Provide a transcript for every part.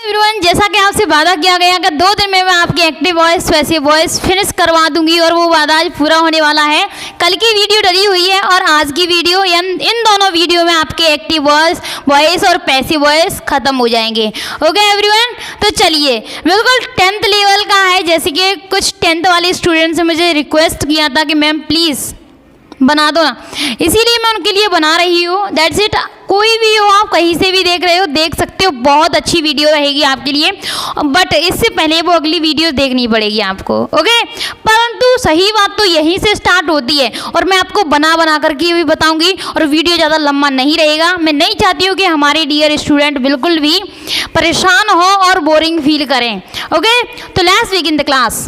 Everyone, जैसा कि आपसे वादा किया गया कि 2 दिन में मैं आपकी active voice passive voice finish करवा दूंगी और वो वादा आज पूरा होने वाला है। कल की वीडियो डली हुई है और आज की वीडियो इन दोनों वीडियो में आपके एक्टिव वॉइस और पैसिव वॉइस खत्म हो जाएंगे। ओके एवरीवन, तो चलिए बिल्कुल 10th लेवल का है। जैसे कि कुछ 10th वाले स्टूडेंट्स ने मुझे रिक्वेस्ट किया था कि मैम प्लीज़ बना दो ना, इसीलिए मैं उनके लिए बना रही हूँ। That's it. कोई भी हो, आप कहीं से भी देख रहे हो देख सकते हो, बहुत अच्छी वीडियो रहेगी आपके लिए। बट इससे पहले वो अगली वीडियो देखनी पड़ेगी आपको। ओके, परंतु सही बात तो यहीं से स्टार्ट होती है और मैं आपको बना करके भी बताऊंगी और वीडियो ज़्यादा लंबा नहीं रहेगा। मैं नहीं चाहती हूँ कि हमारे डियर स्टूडेंट बिल्कुल भी परेशान हो और बोरिंग फील करें। ओके, तो लेट्स बिगिन द क्लास।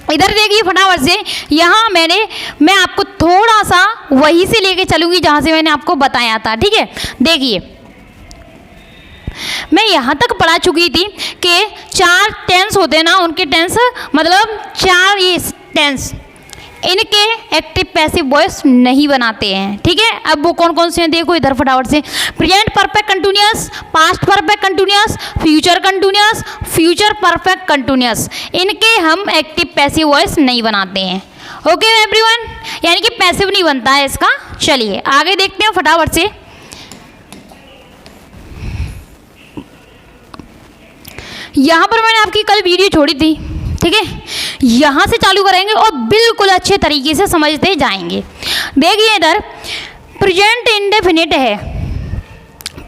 इधर देखिए फटाफट से, यहाँ मैं आपको थोड़ा सा वहीं से लेके चलूँगी जहाँ से मैंने आपको बताया था। ठीक है, देखिए मैं यहाँ तक पढ़ा चुकी थी कि 4 टेंस होते हैं ना, उनके टेंस मतलब 4 ये टेंस इनके एक्टिव पैसिव वॉइस नहीं बनाते हैं। ठीक है, अब वो कौन कौन से हैं देखो इधर फटाफट से। Present perfect continuous, past perfect continuous, future continuous, future perfect continuous, इनके हम एक्टिव पैसिव वॉइस नहीं बनाते हैं। ओके एवरीवन, यानी कि पैसिव नहीं बनता है इसका। चलिए आगे देखते हैं फटाफट से। यहाँ पर मैंने आपकी कल वीडियो छोड़ी थी। ठीक है, यहाँ से चालू करेंगे और बिल्कुल अच्छे तरीके से समझते जाएंगे। देखिए इधर प्रेजेंट इंडेफिनिट है,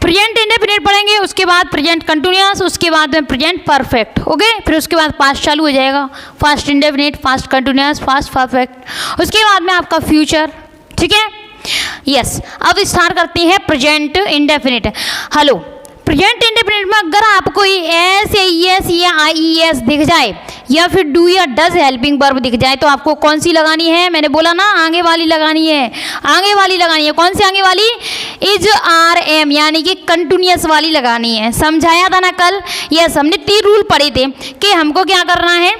प्रेजेंट इंडेफिनिट पढ़ेंगे, उसके बाद प्रेजेंट कंटिन्यूअस, उसके बाद में प्रेजेंट परफेक्ट। ओके, फिर उसके बाद पास्ट चालू हो जाएगा, past indefinite, past continuous, past perfect, उसके बाद में आपका फ्यूचर। ठीक है, यस। अब स्टार्ट करते हैं present indefinite. Hello, present indefinite में अगर आपको एस या एस या IES दिख जाए या फिर डू या डज हेल्पिंग वर्ब दिख जाए तो आपको कौन सी लगानी है? मैंने बोला ना आगे वाली लगानी है, आगे वाली लगानी है। कौन सी आगे वाली? इज RM, यानी कि कंटिन्यूअस वाली लगानी है। समझाया था ना कल। यस, हमने 3 रूल पढ़े थे कि हमको क्या करना है।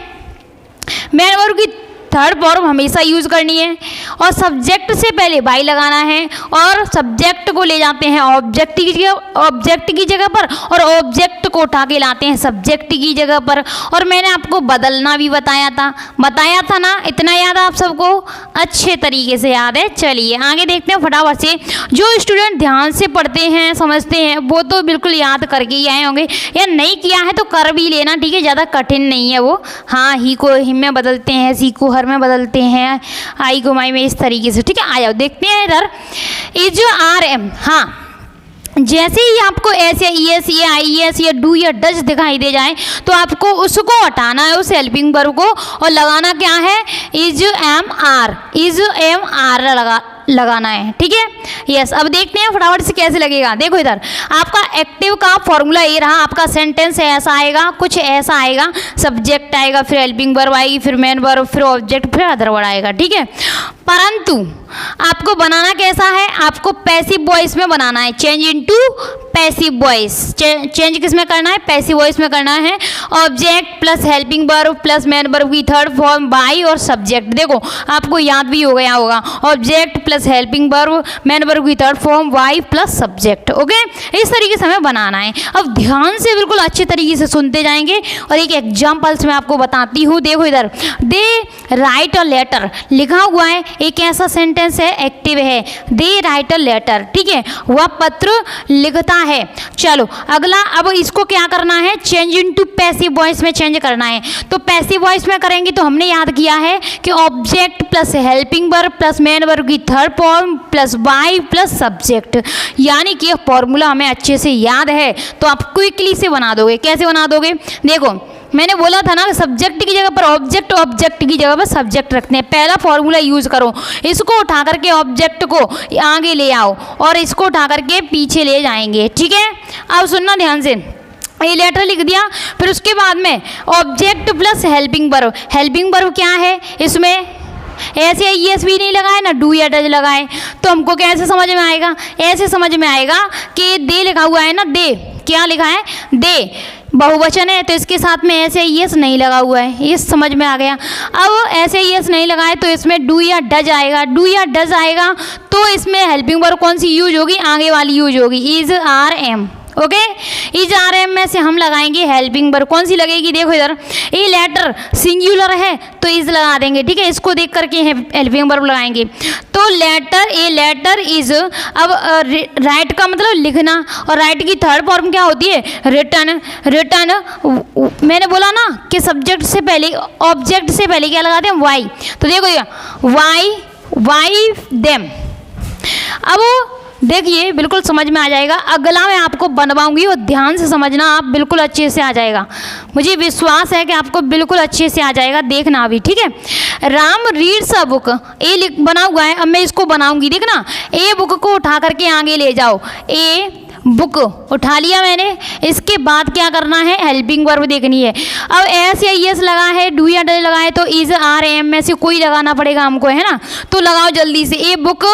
मेन वर्ब की थर्ड फॉर्म हमेशा यूज़ करनी है और सब्जेक्ट से पहले बाई लगाना है और सब्जेक्ट को ले जाते हैं ऑब्जेक्ट की जगह पर और ऑब्जेक्ट को उठा के लाते हैं सब्जेक्ट की जगह पर। और मैंने आपको बदलना भी बताया था ना। इतना याद है आप सबको? अच्छे तरीके से याद है। चलिए आगे देखते हैं फटाफट से। जो स्टूडेंट ध्यान से पढ़ते हैं समझते हैं वो तो बिल्कुल याद करके ही आए होंगे, या नहीं किया है तो कर भी लेना। ठीक है, ज़्यादा कठिन नहीं है वो। हाँ, ही को हिम में बदलते हैं, सी को में बदलते हैं, आई को माई में, इस तरीके से। ठीक है, आ जाओ देखते हैं इधर। इज RM, हाँ, जैसे ही आपको एस या ES या IES या डू या डज दिखाई दे जाए तो आपको उसको हटाना है, उस हेल्पिंग वर्ब को, और लगाना क्या है? इज MR लगाना है। ठीक है, यस। अब देखते हैं फटाफट से कैसे लगेगा। देखो इधर आपका एक्टिव का फॉर्मूला ये रहा। आपका सेंटेंस ऐसा आएगा, कुछ ऐसा आएगा, सब्जेक्ट आएगा, फिर हेल्पिंग वर्ब आएगी, फिर मेन वर्ब, फिर ऑब्जेक्ट, फिर अदर वर्ड आएगा। ठीक है, परंतु आपको बनाना कैसा है? आपको पैसिव वॉइस में बनाना है। Change into passive voice. Change किस में करना है? पैसिव वॉइस में करना है। Object plus helping verb plus main verb की थर्ड फॉर्म बाई और सब्जेक्ट। देखो आपको याद भी हो गया होगा, object plus helping verb main verb की third form by plus subject. Okay, इस तरीके से हमें बनाना है। अब ध्यान से बिल्कुल अच्छे तरीके से सुनते जाएंगे और एक एग्जाम्पल्स मैं आपको बताती हूँ। देखो इधर, दे राइट अ लेटर लिखा हुआ है, एक ऐसा सेंटेंस है, एक्टिव है। दे राइट अ लेटर। ठीक है, वह पत्र लिखता है। चलो अगला, अब इसको क्या करना है? चेंज इनटू पैसिव वॉइस में चेंज करना है। तो पैसिव वॉइस में करेंगे तो हमने याद किया है कि object plus helping verb plus main verb की third form plus by plus subject, यानी कि फॉर्मूला हमें अच्छे से याद है तो आप क्विकली से बना दोगे। कैसे बना दोगे? देखो मैंने बोला था ना, सब्जेक्ट की जगह पर ऑब्जेक्ट, ऑब्जेक्ट की जगह पर सब्जेक्ट रखते हैं। पहला फॉर्मूला यूज़ करो, इसको उठा करके ऑब्जेक्ट को आगे ले आओ और इसको उठा करके पीछे ले जाएंगे। ठीक है, अब सुनना ध्यान से। ये लेटर लिख दिया, फिर उसके बाद में object plus helping verb. Helping verb क्या है? इसमें ऐसे ES भी नहीं लगाए ना डू या डज लगाए, तो हमको कैसे समझ में आएगा? ऐसे समझ में आएगा कि दे लिखा हुआ है ना, दे क्या लिखा है? दे बहुवचन है तो इसके साथ में ऐसे ES नहीं लगा हुआ है, ये समझ में आ गया। अब ऐसे ES नहीं लगाए तो इसमें डू या डज आएगा। डू या डज आएगा तो इसमें हेल्पिंग वर्ब कौन सी यूज होगी? आगे वाली यूज होगी, is RM। Okay, is are am में से हम लगाएंगे हेल्पिंग वर्ब। कौन सी लगेगी, देखो इधर, ए लेटर सिंगुलर है तो इज लगा देंगे, ठीक है, इसको देख करके हेल्पिंग वर्ब लगाएंगे। तो लेटर, ए लेटर इज, अब राइट का मतलब लिखना, और राइट की थर्ड फॉर्म क्या होती है, रिटर्न। रिटर्न मैंने बोला ना कि सब्जेक्ट से पहले, ऑब्जेक्ट से पहले क्या लगाते हैं, वाई। तो देखो वाई, वाई देम। अब देखिए बिल्कुल समझ में आ जाएगा। अगला मैं आपको बनवाऊंगी और ध्यान से समझना, आप बिल्कुल अच्छे से आ जाएगा, मुझे विश्वास है कि आपको बिल्कुल अच्छे से आ जाएगा, देखना अभी, ठीक है। राम रीड्स अ बुक, ए बना हुआ है, अब मैं इसको बनाऊंगी, देखना। ए बुक को उठा करके आगे ले जाओ, ए बुक उठा लिया मैंने, इसके बाद क्या करना है, हेल्पिंग वर्ब देखनी है। अब एस या यस लगा है, डू या डज लगा है, तो इज आर एम में से कोई लगाना पड़ेगा हमको, है ना। तो लगाओ जल्दी से, ए बुक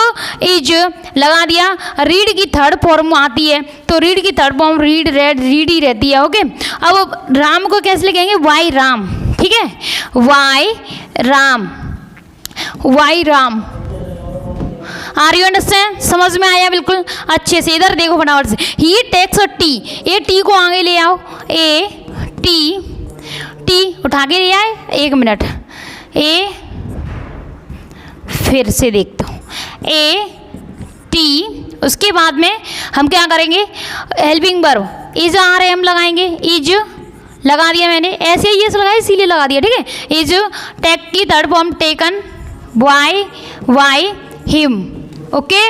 इज लगा दिया। रीड की थर्ड फॉर्म आती है, तो रीड की third form read, read, read ही रहती है, ओके। अब राम को कैसे लिखेंगे, वाई राम, ठीक है, by Ram, by Ram. Are you understand, समझ में आया बिल्कुल अच्छे से। इधर देखो फटाफट से, he takes a tea, a tea को आगे ले आओ, ए टी, टी उठा के ले आए, एक मिनट, ए फिर से देखता हूँ, ए टी, उसके बाद में हम क्या करेंगे, helping verb is are am लगाएंगे, इज लगा दिया मैंने, ऐसे ही लगाया इसीलिए लगा दिया, ठीक है। इज टेक की third form taken, by, by him, okay,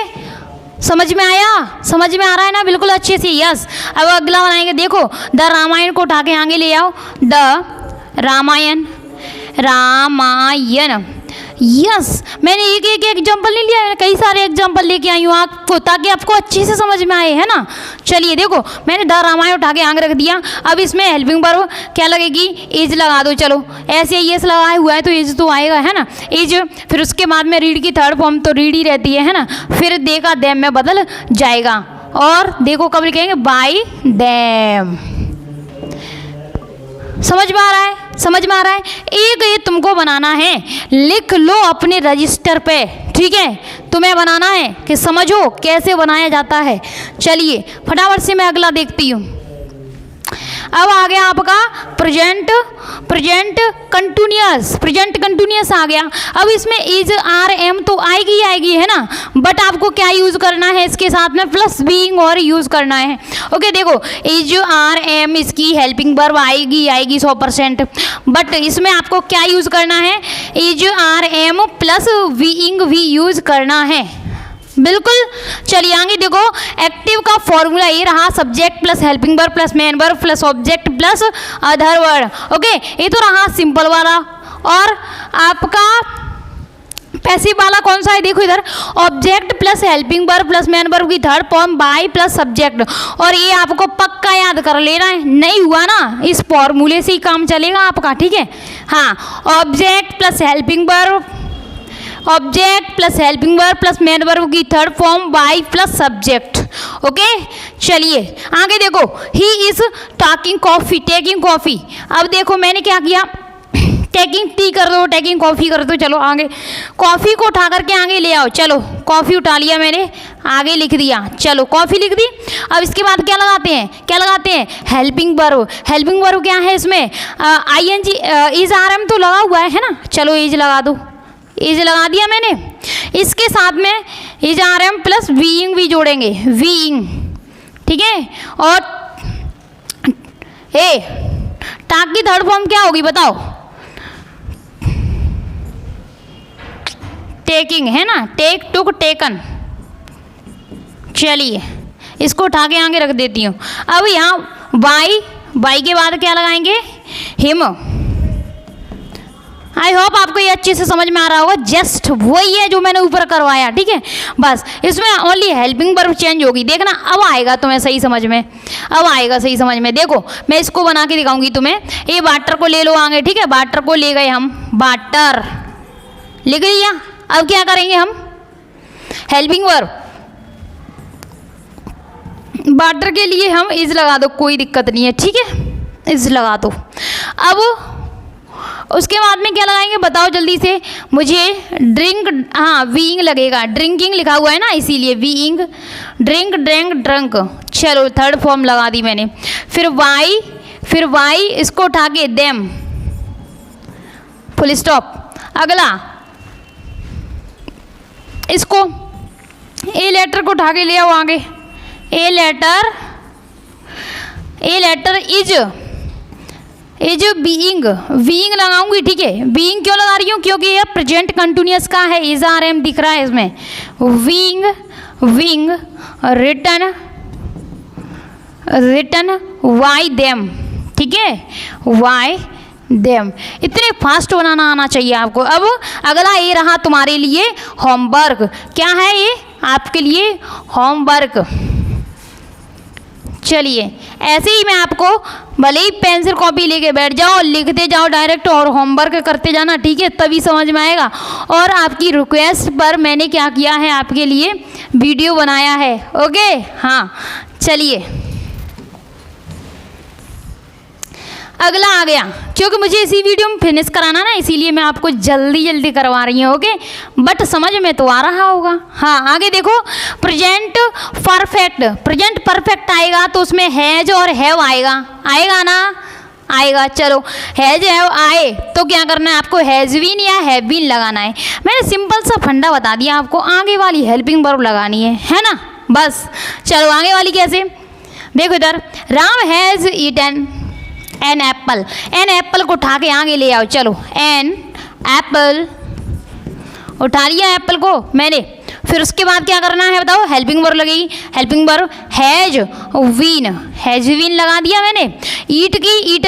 समझ में आया, समझ में आ रहा है ना बिल्कुल अच्छे से, यस। अब अगला बनाएंगे, देखो द रामायण को उठा के आगे ले आओ, द रामायण, रामायण, यस। मैंने एक एक एग्जाम्पल नहीं लिया, मैंने कई सारे एग्जाम्पल लेके आई हूँ आपको, ताकि आपको अच्छे से समझ में आए, है ना। चलिए देखो, मैंने द रामायण उठा के आगे रख दिया। अब इसमें हेल्पिंग वर्ब क्या लगेगी, इज लगा दो, चलो ऐसे ही यस लगाया हुआ है तो इज तो आएगा, है ना, इज। फिर उसके बाद में रीड की थर्ड फॉर्म तो रीड ही रहती है ना, फिर दे का देम में बदल जाएगा, और देखो कब लिखेंगे, बाय देम। समझ में आ रहा है, समझ में आ रहा है। एक ये तुमको बनाना है, लिख लो अपने रजिस्टर पे, ठीक है, तुम्हें बनाना है कि समझो कैसे बनाया जाता है। चलिए फटाफट से मैं अगला देखती हूँ। अब आ गया आपका present, present continuous, present continuous आ गया। अब इसमें इज आर एम तो आएगी ही आएगी, है ना, बट आपको क्या यूज़ करना है, इसके साथ में प्लस बीइंग और यूज़ करना है, ओके। देखो इज आर एम, इसकी हेल्पिंग वर्ब आएगी आएगी 100%, बट इसमें आपको क्या यूज़ करना है, is are am plus being भी यूज़ करना है, बिल्कुल। चलिए आगे देखो, एक्टिव का फॉर्मूला ये रहा, subject plus helping verb plus main verb plus object plus other word, okay. ये तो रहा सिंपल वाला। और आपका पैसिव वाला कौन सा है, देखो इधर, object plus helping verb plus main verb की third form by plus subject. और ये आपको पक्का याद कर लेना है, नहीं हुआ ना इस फॉर्मूले से ही काम चलेगा आपका, ठीक है। हाँ, object plus helping verb, object plus helping verb plus main verb की third form by plus subject, okay. चलिए आगे देखो, he is talking coffee, taking coffee. अब देखो मैंने क्या किया, टेकिंग टी कर दो, टेकिंग कॉफ़ी कर दो, चलो आगे कॉफ़ी को उठा करके आगे ले आओ, चलो कॉफ़ी उठा लिया मैंने, आगे लिख दिया, चलो कॉफ़ी लिख दी। अब इसके बाद क्या लगाते हैं, क्या लगाते हैं, हेल्पिंग वर्ब। हेल्पिंग वर्ब क्या है इसमें, I N G, is are am तो लगा हुआ है ना, चलो इज लगा दो, इज लगा दिया मैंने। इसके साथ में is are am plus being भी जोड़ेंगे, बीइंग, ठीक है। और ए टाक की थर्ड फॉर्म क्या होगी बताओ, टेकिंग, है ना, टेक, टुक, टेकन। चलिए इसको उठा के आगे रख देती हूँ। अब यहाँ बाई, बाई के बाद क्या लगाएंगे, हिम। आई होप आपको ये अच्छे से समझ में आ रहा होगा, जस्ट वही है जो मैंने ऊपर करवाया, ठीक है। बस इसमें ओनली हेल्पिंग वर्ब चेंज होगी, देखना अब आएगा तुम्हें सही समझ में, अब आएगा सही समझ में। देखो मैं इसको बना के दिखाऊंगी तुम्हें। ये वाटर को ले लो आगे, ठीक है, वाटर को ले गए हम, वाटर लिख लिया। अब क्या करेंगे हम, हेल्पिंग वर्ब, वाटर के लिए हम इज लगा दो, कोई दिक्कत नहीं है, ठीक है, इज लगा दो। अब उसके बाद में क्या लगाएंगे बताओ जल्दी से मुझे। ड्रिंक, हाँ बीइंग लगेगा, ड्रिंकिंग लिखा हुआ है ना इसीलिए बीइंग, ड्रिंक ड्रैंक ड्रंक, चलो थर्ड फॉर्म लगा दी मैंने। फिर वाई इसको उठा के देम, फुल स्टॉप। अगला इसको ए लेटर को उठा के ले आओ आगे, ए लेटर इज बीइंग लगाऊंगी, ठीक है। बीइंग क्यों लगा रही हूँ, क्योंकि ये प्रेजेंट कंटिन्यूअस का है, इज आर एम दिख रहा है इसमें। विंग रिटन वाई देम, ठीक है, वाई देम। इतने फास्ट बनाना आना चाहिए आपको। अब अगला ये रहा तुम्हारे लिए होमवर्क। क्या है ये आपके लिए होमवर्क। चलिए ऐसे ही मैं आपको, भले ही पेंसिल कॉपी लेके बैठ जाओ, लिखते जाओ डायरेक्ट और होमवर्क करते जाना, ठीक है, तभी समझ में आएगा। और आपकी रिक्वेस्ट पर मैंने क्या किया है, आपके लिए वीडियो बनाया है। ओके, हाँ चलिए अगला आ गया, क्योंकि मुझे इसी वीडियो में फिनिश कराना ना, इसीलिए मैं आपको जल्दी जल्दी करवा रही हूँ। ओके, बट समझ में तो आ रहा होगा। हाँ आगे देखो, प्रेजेंट परफेक्ट आएगा तो उसमें हैज और हैव आएगा ना, आएगा। चलो हैज हैव आए तो क्या करना है आपको, हैज बीन या हैव बीन लगाना है। मैंने सिंपल सा फंडा बता दिया आपको, आगे वाली हेल्पिंग वर्ब लगानी है ना, बस। चलो आगे वाली कैसे, देखो इधर, Ram has eaten an apple को उठा के आगे ले आओ। चलो एन एप्पल उठा लिया एप्पल को मैंने। फिर उसके बाद क्या करना है बताओ, हेल्पिंग वर्ब लगेगी, हेल्पिंग वर्ब हैज वीन लगा दिया मैंने। ईटन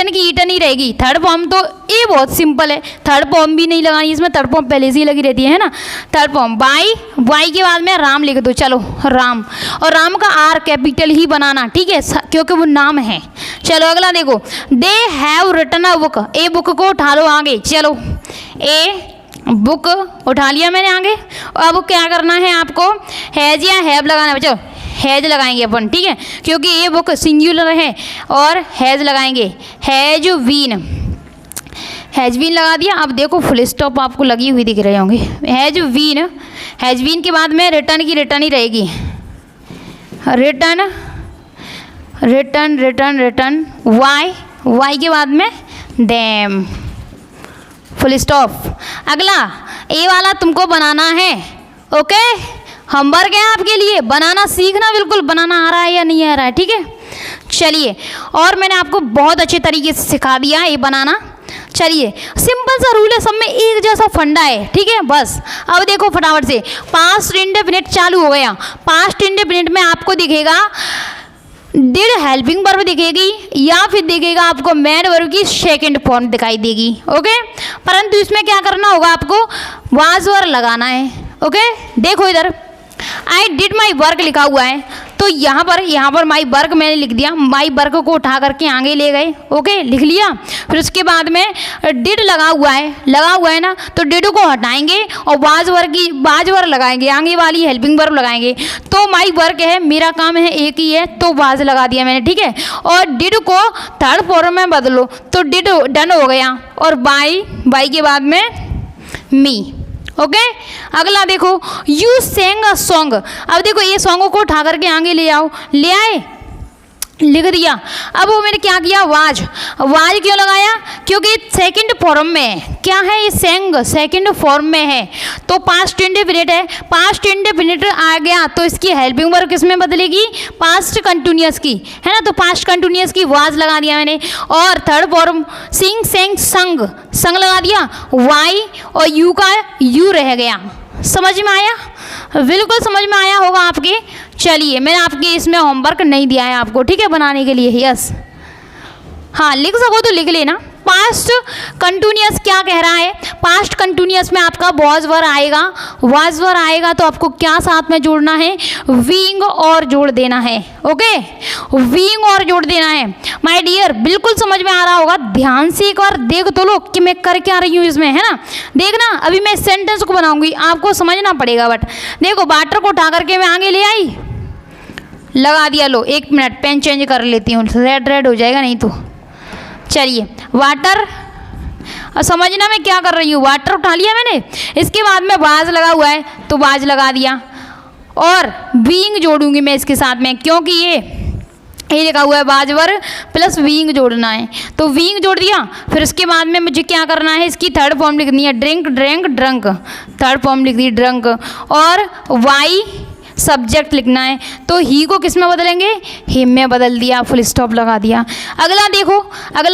की ईटन ही रहेगी। थर्ड फॉर्म तो ये बहुत सिंपल है, थर्ड फॉर्म भी नहीं लगानी इसमें, थर्ड फॉर्म पहले से ही लगी रहती है ना। थर्ड फॉर्म वाई के बाद में राम लिख दो, चलो राम, और राम का आर कैपिटल ही बनाना, ठीक है, क्योंकि वो नाम है। चलो अगला देखो, they have written a book, a book को उठा लो आगे। चलो ए बुक उठा लिया मैंने आगे। अब क्या करना है आपको, हैज या हैव लगाना है। बच्चों हैज लगाएंगे अपन, ठीक है, क्योंकि ये बुक सिंगुलर है, और हैज लगाएंगे, हैज बीन लगा दिया। अब देखो फुल स्टॉप आपको लगी हुई दिख रहे होंगे। हैज बीन के बाद में रिटर्न की रिटर्न ही रहेगी, रिटर्न वाई के बाद में देम, फुल स्टॉप। अगला ए वाला तुमको बनाना है। ओके, होमवर्क है आपके लिए, बनाना सीखना, बिल्कुल बनाना आ रहा है या नहीं आ रहा है, ठीक है। चलिए, और मैंने आपको बहुत अच्छे तरीके से सिखा दिया ये बनाना। चलिए सिंपल सा रूल है, सब में एक जैसा फंडा है, ठीक है, बस। अब देखो फटाफट से, पास्ट इंडेफिनिट चालू हो गया। पास्ट इंडेफिनिट में आपको दिखेगा डिड हेल्पिंग वर्ब दिखेगी, या फिर दिखेगा आपको मेन वर्ब की सेकंड फॉर्म दिखाई देगी। ओके, परंतु इसमें क्या करना होगा आपको, वाज वर लगाना है। ओके, देखो इधर आई डिड माई वर्क लिखा हुआ है, तो यहाँ पर माई वर्क मैंने लिख दिया, माई वर्क को उठा करके आगे ले गए। ओके, लिख लिया। फिर उसके बाद में डिड लगा हुआ है ना, तो डिड को हटाएंगे और वाज वर लगाएंगे, आगे वाली हेल्पिंग वर्ब लगाएंगे। तो माई वर्क है, मेरा काम है एक ही है, तो वाज लगा दिया मैंने, ठीक है। और डिड को थर्ड फॉर्म में बदलो, तो डिड डन हो गया, और बाई के बाद में मी। ओके, अगला देखो, यू सेंग अ सॉन्ग। अब देखो ये सॉन्ग को उठा करके आगे ले आओ, ले आए, लिख दिया। अब वो मैंने क्या किया, वाज क्यों लगाया, क्योंकि सेकंड फॉर्म में है। क्या है ये, सेंग सेकंड फॉर्म में है, तो पास्ट इंडेफिनिट है। पास्ट इंडेफिनिट आ गया तो इसकी हेल्पिंग वर्ब किस में बदलेगी, पास्ट कंटिन्यूअस की, है ना, तो पास्ट कंटिन्यूअस की वाज लगा दिया मैंने। और थर्ड फॉर्म सिंग सेंग संग लगा दिया, वाई और यू का यू रह गया। समझ में आया, बिल्कुल समझ में आया होगा आपके। चलिए, मैंने आपके इसमें होमवर्क नहीं दिया है आपको, ठीक है, बनाने के लिए। यस, हाँ लिख सको तो लिख लेना। पास्ट कंटिन्यूअस क्या कह रहा है, पास्ट कंटिन्यूअस में आपका वाज वर आएगा, तो आपको क्या साथ में जोड़ना है, बीइंग और जोड़ देना है। ओके, बीइंग और जोड़ देना है। माय डियर, बिल्कुल समझ में आ रहा होगा, ध्यान से एक बार देख तो लो कि मैं कर क्या रही हूँ इसमें, है ना। देखना, अभी मैं सेंटेंस को बनाऊंगी, आपको समझना पड़ेगा। बट देखो, वाटर को उठा करके मैं आगे ले आई, लगा दिया। लो 1 मिनट, पेन चेंज कर लेती हूँ, रेड हो जाएगा नहीं तो। चलिए, वाटर और समझना मैं क्या कर रही हूँ, वाटर उठा लिया मैंने, इसके बाद में वाज लगा हुआ है तो वाज लगा दिया, और बीइंग जोड़ूंगी मैं इसके साथ में, क्योंकि ये लिखा हुआ है वाज वर्ब प्लस बीइंग जोड़ना है, तो बीइंग जोड़ दिया। फिर उसके बाद में मुझे क्या करना है, इसकी थर्ड फॉर्म लिखनी है, drink drank drunk, third form लिख दी ड्रंक, और वाई सब्जेक्ट लिखना है, तो ही को किस में बदलेंगे, हिम में बदल दिया, फुल स्टॉप लगा दिया। अगला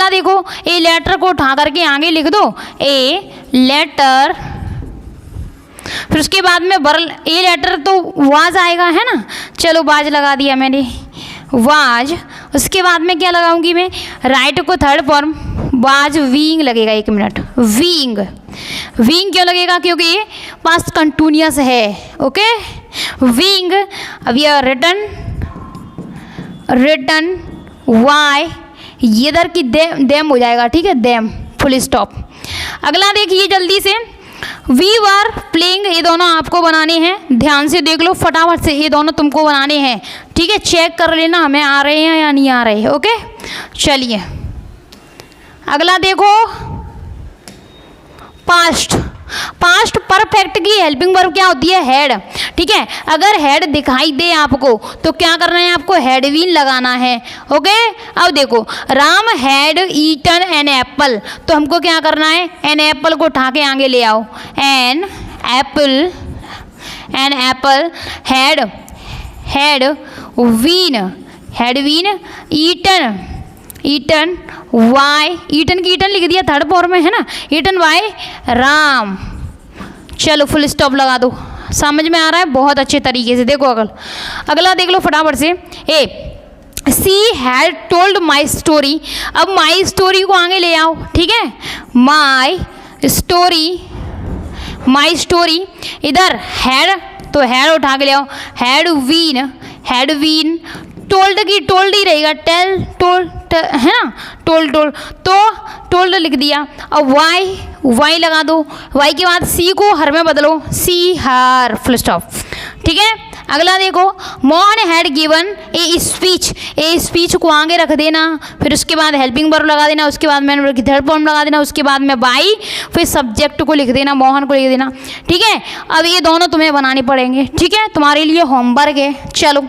देखो ए लेटर को उठा करके आगे लिख दो, ए लेटर, फिर उसके बाद में ए लेटर तो वाज आएगा है ना, चलो वाज लगा दिया मैंने, वाज। उसके बाद में क्या लगाऊंगी मैं, राइट को थर्ड फॉर्म वाज वीइंग लगेगा, 1 मिनट, वीइंग क्यों लगेगा, क्योंकि ये पास्ट कंटिन्यूअस है, ओके, वीइंग। अब ये रिटन वाई, ये इधर की देम हो जाएगा, ठीक है, देम, फुल स्टॉप। अगला देखिए जल्दी से, वी वर प्लेइंग, ये दोनों आपको बनाने हैं, ध्यान से देख लो फटाफट से, ये दोनों तुमको बनाने हैं, ठीक है, चेक कर लेना हमें आ रहे हैं या नहीं आ रहे, ओके। चलिए अगला देखो, पास्ट परफेक्ट की हेल्पिंग वर्ब क्या होती है, हेड, ठीक है। अगर हेड दिखाई दे आपको तो क्या करना है, आपको हैड बीन लगाना है, ओके। अब देखो, Ram had eaten an apple, तो हमको क्या करना है, एन एप्पल को उठा के आगे ले आओ, an apple had been eaten by, eaten की ईटन लिख दिया थर्ड फॉर्म में है ना, ईटन वाई राम, चलो फुल स्टॉप लगा दो, समझ में आ रहा है बहुत अच्छे तरीके से। देखो अगला देख लो फटाफट से, she had told my story, अब माई स्टोरी को आगे ले आओ, ठीक है, माई स्टोरी, इधर हैड तो हैड उठा के ले आओ, हैड वीन, टोल्ड की टोल्ड ही रहेगा, टोल्ड है ना, टोल्ड तो टोल्ड लिख दिया। अब वाई लगा दो, वाई के बाद सी को हर में बदलो, सी हर, फुल स्टॉप, ठीक है। अगला देखो, Mohan had given a speech को आगे रख देना, फिर उसके बाद हेल्पिंग वर्ब लगा देना, उसके बाद मैंने थर्ड फॉर्म लगा देना, उसके बाद में बाई, फिर सब्जेक्ट को लिख देना, मोहन को लिख देना, ठीक है। अब ये दोनों तुम्हें बनाने पड़ेंगे, ठीक है, तुम्हारे लिए होमवर्क है, चलो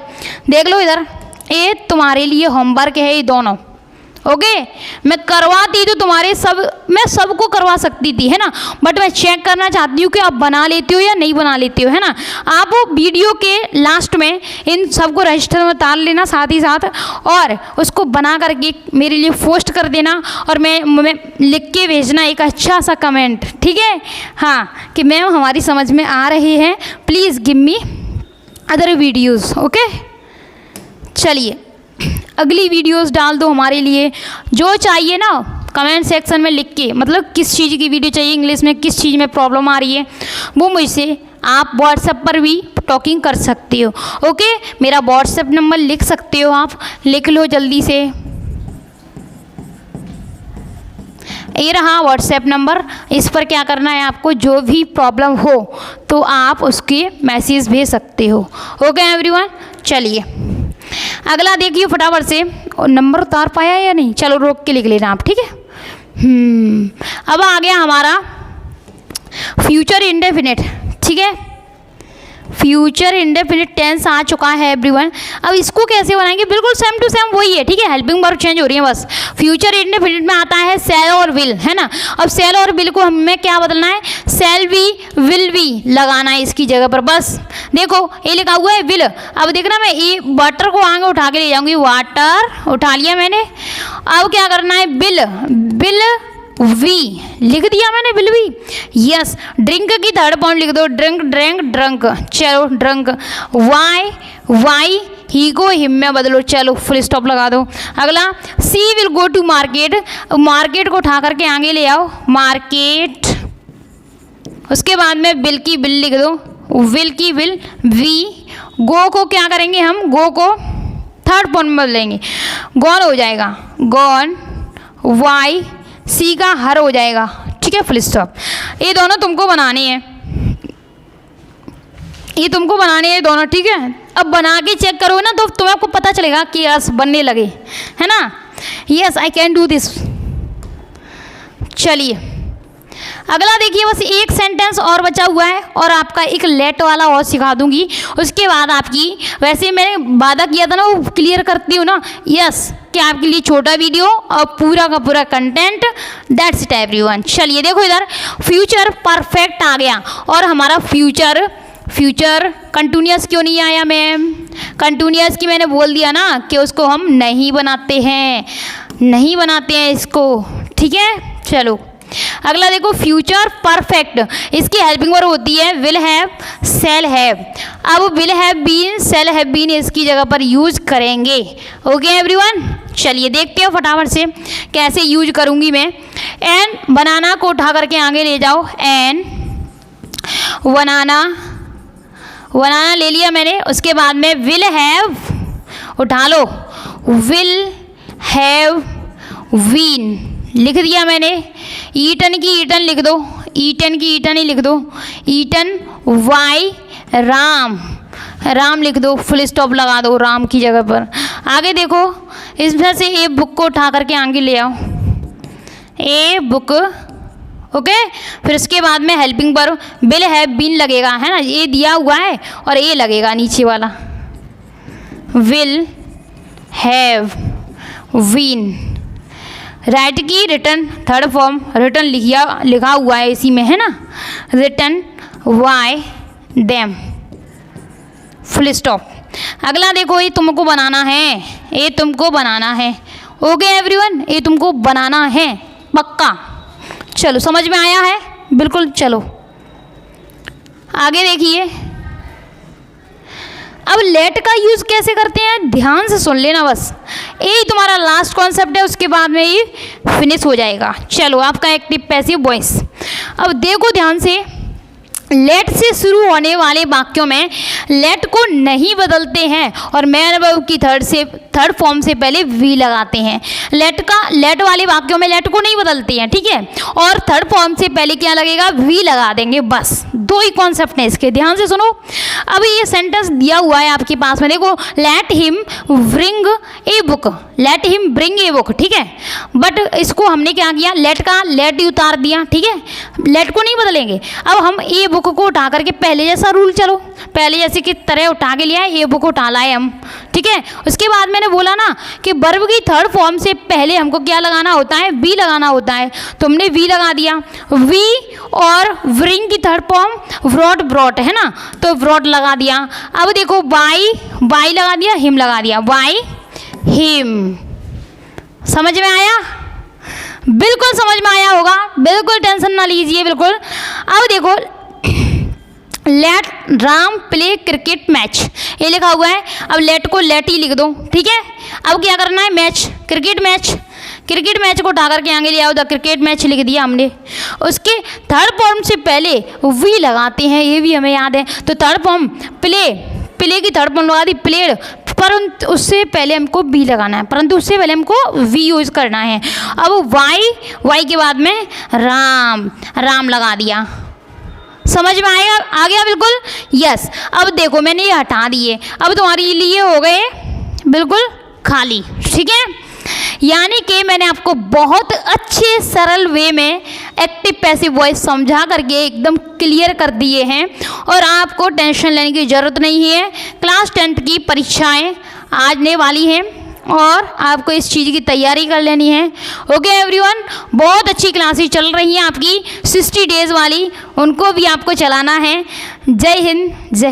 देख लो इधर, ये तुम्हारे लिए होमवर्क है ये दोनों, ओके। मैं करवाती तो मैं सबको करवा सकती थी है ना, बट मैं चेक करना चाहती हूँ कि आप बना लेते हो या नहीं बना लेते हो, है ना। आप वीडियो के लास्ट में इन सबको रजिस्टर में डाल लेना साथ ही साथ, और उसको बना करके मेरे लिए पोस्ट कर देना, और मैं लिख के भेजना एक अच्छा सा कमेंट, ठीक है, हाँ, कि मैम हमारी समझ में आ रही है, please give me other videos, okay. चलिए अगली वीडियोस डाल दो हमारे लिए, जो चाहिए ना कमेंट सेक्शन में लिख के, मतलब किस चीज़ की वीडियो चाहिए, इंग्लिश में किस चीज़ में प्रॉब्लम आ रही है, वो मुझसे आप व्हाट्सएप पर भी टॉकिंग कर सकते हो, ओके। मेरा व्हाट्सएप नंबर लिख सकते हो, आप लिख लो जल्दी से, ये रहा व्हाट्सएप नंबर, इस पर क्या करना है आपको, जो भी प्रॉब्लम हो तो आप उसके मैसेज भेज सकते हो, ओके एवरीवन। चलिए अगला देखिए फटाफट से, और नंबर उतार पाया या नहीं, चलो रोक के लिख लेना आप, ठीक है। अब आ गया हमारा फ्यूचर इंडेफिनिट, ठीक है, फ्यूचर इंडेफिनिट टेंस आ चुका है एवरीवन। अब इसको कैसे बनाएंगे, बिल्कुल सेम टू सेम वही है, ठीक है, हेल्पिंग वर्ब चेंज हो रही है बस। फ्यूचर इंडेफिनिट में आता है सेल और विल, है ना। अब सेल और विल को हमें क्या बदलना है, सेल बी विल बी लगाना है इसकी जगह पर, बस। देखो ये लिखा हुआ है विल, अब देखना मैं ये वाटर को आगे उठा के ले जाऊंगी, वाटर उठा लिया मैंने, अब क्या करना है, बिल वी लिख दिया मैंने, बिल वी, यस। ड्रिंक की थर्ड फॉर्म लिख दो, ड्रिंक ड्रैंक ड्रंक, चलो ड्रंक, वाई ही को हिम में बदलो, चलो फुल स्टॉप लगा दो। अगला, सी विल गो टू मार्केट को उठा करके आगे ले आओ, मार्केट, उसके बाद में बिल की बिल लिख दो, विल की विल, वी, गो को क्या करेंगे हम, गो को थर्ड फॉर्म में बदलेंगे, गॉन हो जाएगा, गॉन, वाई, सी का हर हो जाएगा, ठीक है, फुल स्टॉप। ये दोनों तुमको बनाने हैं, ये तुमको बनाने हैं दोनों, ठीक है। अब बना के चेक करोगे ना तो तुम्हें आपको पता चलेगा कि यस बनने लगे, है ना, yes I can do this. चलिए अगला देखिए, बस एक सेंटेंस और बचा हुआ है और आपका एक लेट वाला और सिखा दूंगी, उसके बाद आपकी, वैसे मैंने वादा किया था ना वो क्लियर करती हूँ ना, यस, कि आपके लिए छोटा वीडियो और पूरा का पूरा कंटेंट। That's it everyone. चलिए देखो इधर, फ्यूचर परफेक्ट आ गया और हमारा फ्यूचर कंटिन्यूअस क्यों नहीं आया मैम? कंटिन्यूअस की मैंने बोल दिया ना कि उसको हम नहीं बनाते हैं इसको, ठीक है। चलो अगला देखो, फ्यूचर परफेक्ट, इसकी हेल्पिंग वर्ब होती है विल हैव, शैल हैव। अब will have been, shall have been इसकी जगह पर यूज करेंगे। ओके एवरीवन, चलिए देखते हो फटाफट से कैसे यूज करूंगी मैं। एन बनाना को उठा करके आगे ले जाओ, एन बनाना ले लिया मैंने, उसके बाद में विल हैव उठा लो, विल हैव बीन लिख दिया मैंने। ईटन की ईटन लिख दो, ईटन की ईटन ही लिख दो, ईटन वाई राम लिख दो, फुल स्टॉप लगा दो राम की जगह पर। आगे देखो, इसमें से ए बुक को उठा करके आगे ले आओ, ए बुक, ओके। फिर उसके बाद में helping verb will have been लगेगा, है ना, ये दिया हुआ है और ये लगेगा नीचे वाला, विल हैव बीन। राइट की रिटर्न, थर्ड फॉर्म रिटर्न लिखा हुआ है इसी में, है ना, written by them, full stop. अगला देखो, ये तुमको बनाना है, ओके एवरीवन, ये तुमको बनाना है पक्का। चलो समझ में आया है बिल्कुल। चलो आगे देखिए, अब लेट का यूज कैसे करते हैं ध्यान से सुन लेना, बस यही तुम्हारा लास्ट कॉन्सेप्ट है, उसके बाद में ये फिनिश हो जाएगा। चलो आपका एक्टिव पैसिव वॉइस, अब देखो ध्यान से, लेट से शुरू होने वाले वाक्यों में लेट को नहीं बदलते हैं और मैन वर्ब की थर्ड फॉर्म से पहले वी लगाते हैं। लेट वाले वाक्यों में लेट को नहीं बदलते हैं, ठीक है, और थर्ड फॉर्म से पहले क्या लगेगा, वी लगा देंगे। बस दो ही कॉन्सेप्ट हैं इसके, ध्यान से सुनो। अब ये सेंटेंस दिया हुआ है आपके पास में, देखो, let him bring a book, let him bring a book, ठीक है, बट इसको हमने क्या किया, लेट का लेट ही उतार दिया, ठीक है, लेट को नहीं बदलेंगे। अब हम ए बुक को उठा करके पहले जैसा रूल, चलो पहले जैसे की तरह उठा के लिया, ए बुक उठा लाए हम, ठीक है। उसके बाद मैंने बोला ना कि वर्ब की थर्ड फॉर्म से पहले हमको क्या लगाना होता है, वी लगाना होता है, तो हमने वी लगा दिया। वी और ब्रिंग की थर्ड फॉर्म ब्रॉट, है ना, तो ब्रॉट लगा दिया। अब देखो, बाई लगा दिया, हिम लगा दिया, बाई हिम। समझ में आया? बिल्कुल समझ में आया होगा, बिल्कुल टेंशन ना लीजिए, बिल्कुल। अब देखो, let Ram play cricket match, ये लिखा हुआ है, अब लेट को लेट ही लिख दो, ठीक है। अब क्या करना है, मैच, क्रिकेट मैच को उठा करके आगे ले आओ, द क्रिकेट मैच लिख दिया हमने। उसके थर्ड फॉर्म से पहले वी लगाते हैं, ये भी हमें याद है, तो थर्ड फॉर्म प्ले की थर्ड फॉर्म लगा दी, प्लेड, परंतु उससे पहले हमको वी लगाना है, परंतु उससे पहले हमको वी यूज करना है। अब वाई के बाद में राम लगा दिया। समझ में आ गया बिल्कुल, यस। अब देखो मैंने ये हटा दिए, अब तुम्हारे लिए हो गए बिल्कुल खाली, ठीक है। यानी कि मैंने आपको बहुत अच्छे सरल वे में एक्टिव पैसिव वॉइस समझा करके एकदम क्लियर कर दिए हैं और आपको टेंशन लेने की ज़रूरत नहीं है। क्लास 10 की परीक्षाएं आने वाली हैं और आपको इस चीज़ की तैयारी कर लेनी है। ओके एवरीवन, बहुत अच्छी क्लासेस चल रही हैं आपकी 60 डेज़ वाली, उनको भी आपको चलाना है। जय हिंद, जय